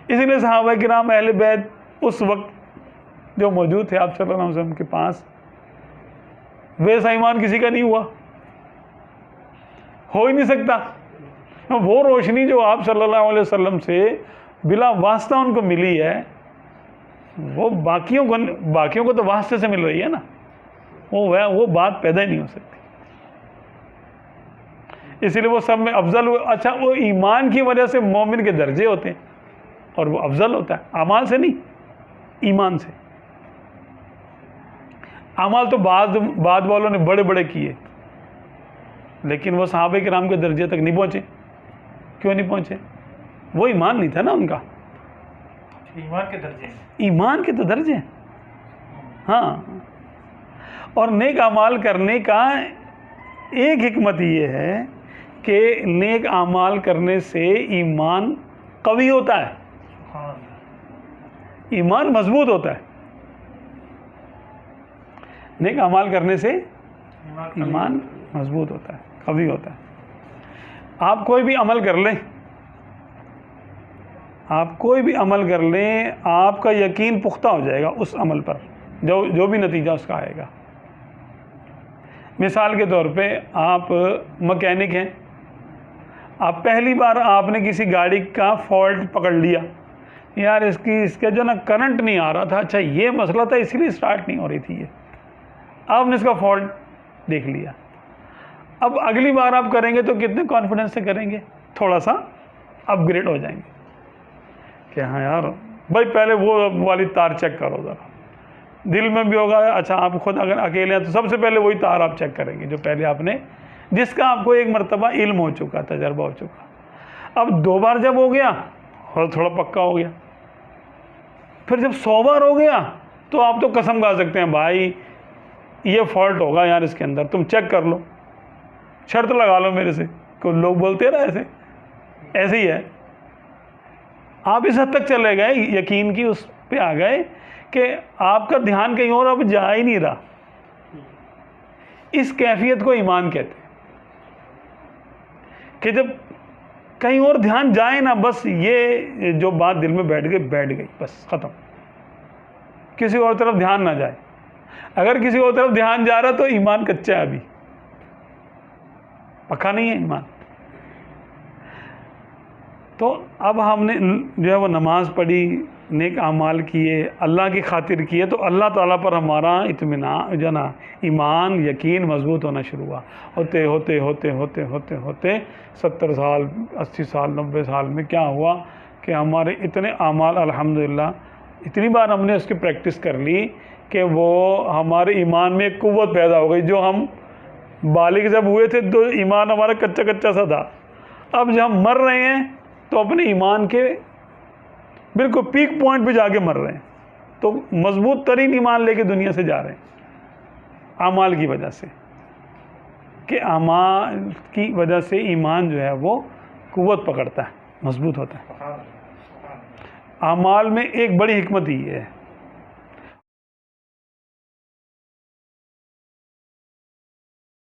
اسی لیے صحابہ کرام اہل بیت اس وقت جو موجود تھے آپ صلی اللہ علیہ وسلم کے پاس، ویسا ایمان کسی کا نہیں ہوا، ہو ہی نہیں سکتا۔ وہ روشنی جو آپ صلی اللہ علیہ وسلم سے بلا واسطہ ان کو ملی ہے، وہ باقیوں کو تو واسطے سے مل رہی ہے نا، وہ بات پیدا ہی نہیں ہو سکتی۔ اسی لیے وہ سب میں افضل اچھا وہ ایمان کی وجہ سے مومن کے درجے ہوتے ہیں اور وہ افضل ہوتا ہے، اعمال سے نہیں، ایمان سے۔ اعمال تو بعد والوں نے بڑے بڑے کیے، لیکن وہ صحابہ کرام کے درجے تک نہیں پہنچے۔ کیوں نہیں پہنچے؟ وہ ایمان نہیں تھا نا ان کا، ایمان کے درجے، ایمان کے تو درجے ہیں۔ ہاں، اور نیک اعمال کرنے کا ایک حکمت یہ ہے کہ نیک اعمال کرنے سے ایمان قوی ہوتا ہے، ایمان مضبوط ہوتا ہے۔ نیک اعمال کرنے سے ایمان مضبوط ہوتا ہے، قوی ہوتا ہے۔ آپ کوئی بھی عمل کر لیں، آپ کا یقین پختہ ہو جائے گا اس عمل پر، جو بھی نتیجہ اس کا آئے گا۔ مثال کے طور پہ آپ مکینک ہیں، آپ پہلی بار آپ نے کسی گاڑی کا فالٹ پکڑ لیا، یار اس کا جو نا کرنٹ نہیں آ رہا تھا، اچھا یہ مسئلہ تھا اسی لیے سٹارٹ نہیں ہو رہی تھی، یہ آپ نے اس کا فالٹ دیکھ لیا۔ اب اگلی بار آپ کریں گے تو کتنے کانفیڈنس سے کریں گے، تھوڑا سا اپ گریڈ ہو جائیں گے کہ ہاں یار بھائی پہلے وہ والی تار چیک کرو ذرا، دل میں بھی ہوگا اچھا آپ خود اگر اکیلے ہیں تو سب سے پہلے وہی تار آپ چیک کریں گے جو پہلے آپ نے، جس کا آپ کو ایک مرتبہ علم ہو چکا، تجربہ ہو چکا۔ اب 2 بار جب ہو گیا اور تھوڑا پکا ہو گیا، پھر جب 100 بار ہو گیا تو آپ تو قسم کھا سکتے ہیں بھائی یہ فالٹ ہوگا یار اس کے اندر، تم چیک کر لو، شرط لگا لو میرے سے، کوئی لوگ بولتے نا ایسے ہی ہے۔ آپ اس حد تک چلے گئے، یقین کی اس پہ آ گئے کہ آپ کا دھیان کہیں اور اب جا ہی نہیں رہا۔ اس کیفیت کو ایمان کہتے ہیں کہ جب کہیں اور دھیان جائے نا، بس یہ جو بات دل میں بیٹھ گئی بس ختم، کسی اور طرف دھیان نہ جائے۔ اگر کسی اور طرف دھیان جا رہا تو ایمان کچا ہے، ابھی پکا نہیں ہے ایمان۔ تو اب ہم نے جو ہے وہ نماز پڑھی، نیک اعمال کیے، اللہ کی خاطر کیے، تو اللہ تعالیٰ پر ہمارا اطمینان جو نا ایمان یقین مضبوط ہونا شروع ہوا۔ ہوتے ہوتے ہوتے ہوتے ہوتے ہوتے 70 سال 80 سال 90 سال میں کیا ہوا کہ ہمارے اتنے اعمال الحمدللہ اتنی بار ہم نے اس کی پریکٹس کر لی کہ وہ ہمارے ایمان میں ایک قوت پیدا ہو گئی۔ جو ہم بالغ جب ہوئے تھے تو ایمان ہمارا کچا کچا سا تھا، اب جب ہم مر رہے ہیں تو اپنے ایمان کے بالکل پیک پوائنٹ پہ جا کے مر رہے ہیں، تو مضبوط ترین ایمان لے کے دنیا سے جا رہے ہیں اعمال کی وجہ سے، کہ اعمال کی وجہ سے ایمان جو ہے وہ قوت پکڑتا ہے، مضبوط ہوتا ہے۔ اعمال میں ایک بڑی حکمت یہ ہے